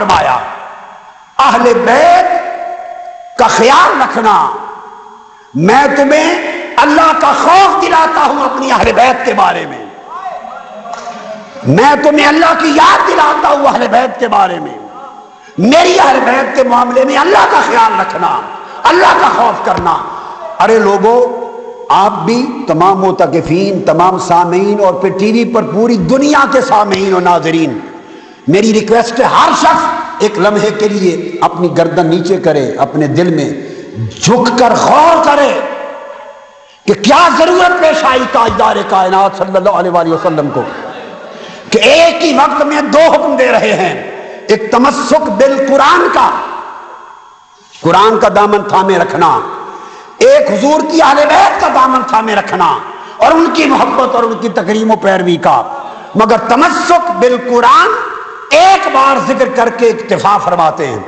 فرمایا اہل بیت کا خیال رکھنا، میں تمہیں اللہ کا خوف دلاتا ہوں اپنی اہل بیت کے بارے میں، میں تمہیں اللہ کی یاد دلاتا ہوں اہل بیت کے بارے میں، میری اہل بیت کے معاملے میں اللہ کا خیال رکھنا، اللہ کا خوف کرنا۔ ارے لوگوں، آپ بھی تمام معتکفین، تمام سامعین اور پھر ٹی وی پر پوری دنیا کے سامعین اور ناظرین، میری ریکویسٹ ہے ہر شخص ایک لمحے کے لیے اپنی گردن نیچے کرے، اپنے دل میں جھک کر غور کرے کہ کیا ضرورت پیش آئی تاجدار کائنات صلی اللہ علیہ وآلہ وسلم کو کہ ایک ہی وقت میں دو حکم دے رہے ہیں، ایک تمسک بالقرآن کا، قرآن کا دامن تھامے رکھنا، ایک حضور کی اہل بیت کا دامن تھامے رکھنا اور ان کی محبت اور ان کی تکریم و پیروی کا۔ مگر تمسک بالقرآن ایک بار ذکر کر کے اکتفا فرماتے ہیں،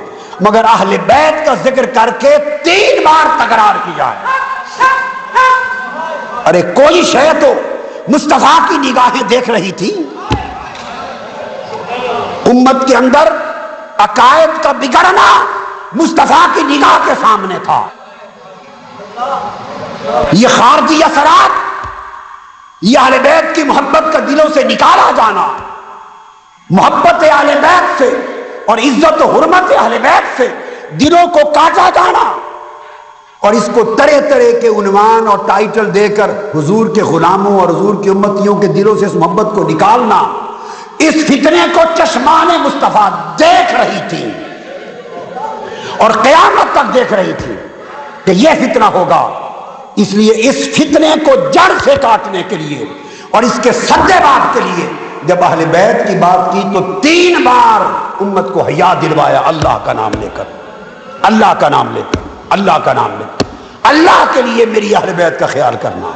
مگر اہل بیت کا ذکر کر کے 3 بار تکرار کیا ہے۔ ارے کوئی شے تو مصطفیٰ کی نگاہیں دیکھ رہی تھی، امت کے اندر عقائد کا بگڑنا مصطفیٰ کی نگاہ کے سامنے تھا۔ یہ خارجی اثرات، یہ اہل بیت کی محبت کا دلوں سے نکالا جانا، محبت اہل بیت سے اور عزت و حرمت اہل بیت سے دلوں کو کاٹا جانا، اور اس کو طرح طرح کے عنوان اور ٹائٹل دے کر حضور کے غلاموں اور حضور کی امتیوں کے دلوں سے اس محبت کو نکالنا، اس فتنے کو چشمان مصطفیٰ دیکھ رہی تھی اور قیامت تک دیکھ رہی تھی کہ یہ فتنہ ہوگا۔ اس لیے اس فتنے کو جڑ سے کاٹنے کے لیے اور اس کے سدے بات کے لیے جب اہل بیت کی بات کی تو 3 بار امت کو حیا دلوایا، اللہ کا نام لے کر، اللہ کا نام لے کر، اللہ کا نام لے کر، اللہ کے لیے میری اہل بیت کا خیال کرنا،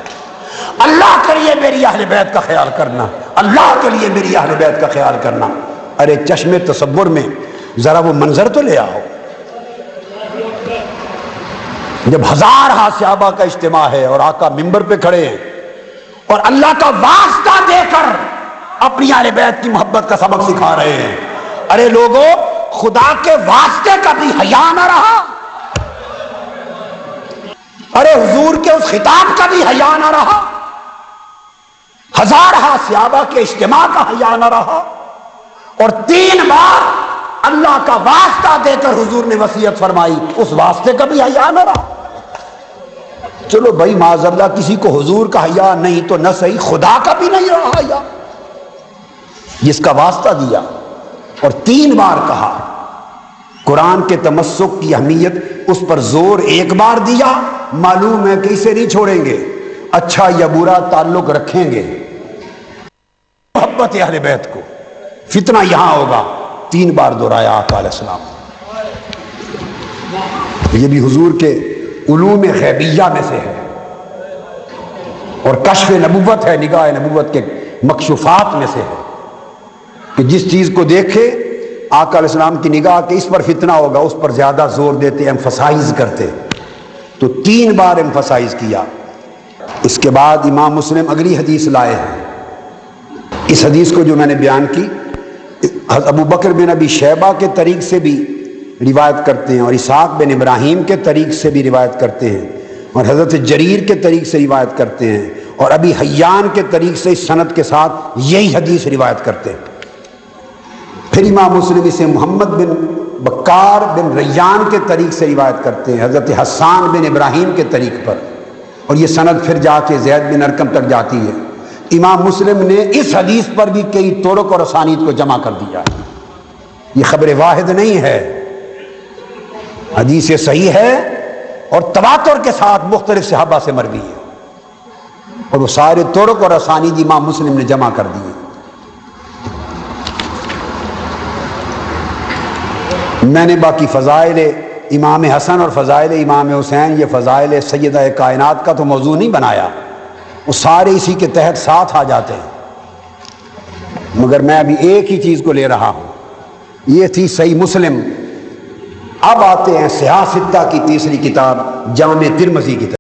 اللہ کے لیے میری اہل بیت کا خیال کرنا، اللہ کے لیے میری اہل بیت کا خیال کرنا۔ ارے چشم تصور میں ذرا وہ منظر تو لے آؤ، جب 1000 صحابہ کا اجتماع ہے اور آقا ممبر پہ کھڑے ہیں اور اللہ کا واسطہ دے کر اپنی اہل بیت کی محبت کا سبق سکھا رہے ہیں۔ ارے لوگوں، خدا کے واسطے کا بھی حیا نہ رہا، ارے حضور کے اس خطاب کا بھی حیا نہ رہا، 1000 صحابہ کے اجتماع کا حیا نہ رہا، اور 3 بار اللہ کا واسطہ دے کر حضور نے وصیت فرمائی، اس واسطے کا بھی حیا نہ رہا۔ چلو بھائی معاذ اللہ کسی کو حضور کا حیا نہیں تو نہ صحیح، خدا کا بھی نہیں رہا حیا، جس کا واسطہ دیا اور 3 بار کہا۔ قرآن کے تمسک کی اہمیت اس پر زور 1 بار دیا، معلوم ہے کہ اسے نہیں چھوڑیں گے، اچھا یا برا تعلق رکھیں گے، محبت اہل بیت کو، فتنہ یہاں ہوگا، 3 بار دہرایا آقا علیہ السلام۔ یہ بھی حضور کے علوم غیبیہ میں سے ہے اور کشف نبوت ہے، نگاہ نبوت کے مکشوفات میں سے ہے کہ جس چیز کو دیکھے آقا علیہ السلام کی نگاہ کہ اس پر فتنہ ہوگا، اس پر زیادہ زور دیتے، ایمفسائز کرتے، تو 3 بار ایمفسائز کیا۔ اس کے بعد امام مسلم اگلی حدیث لائے ہیں، اس حدیث کو جو میں نے بیان کی ابو بکر بن ابی شیبہ کے طریق سے بھی روایت کرتے ہیں اور اسحاق بن ابراہیم کے طریق سے بھی روایت کرتے ہیں اور حضرت جریر کے طریق سے روایت کرتے ہیں اور ابی حیان کے طریق سے اس سند کے ساتھ یہی حدیث روایت کرتے ہیں۔ پھر امام مسلم اسے محمد بن بکار بن ریان کے طریق سے روایت کرتے ہیں حضرت حسان بن ابراہیم کے طریق پر، اور یہ سند پھر جا کے زید بن ارقم تک جاتی ہے۔ امام مسلم نے اس حدیث پر بھی کئی طرق اور اسانید کو جمع کر دیا ہے، یہ خبر واحد نہیں ہے، حدیث صحیح ہے اور تواتر کے ساتھ مختلف صحابہ سے مروی ہے، اور وہ سارے طرق اور اسانید امام مسلم نے جمع کر دیے۔ میں نے باقی فضائل امام حسن اور فضائل امام حسین، یہ فضائل سیدہ کائنات کا تو موضوع نہیں بنایا، وہ سارے اسی کے تحت ساتھ آ جاتے ہیں، مگر میں ابھی ایک ہی چیز کو لے رہا ہوں، یہ تھی صحیح مسلم۔ اب آتے ہیں سیاہ ستہ کی تیسری کتاب جامع ترمذی کی طرف۔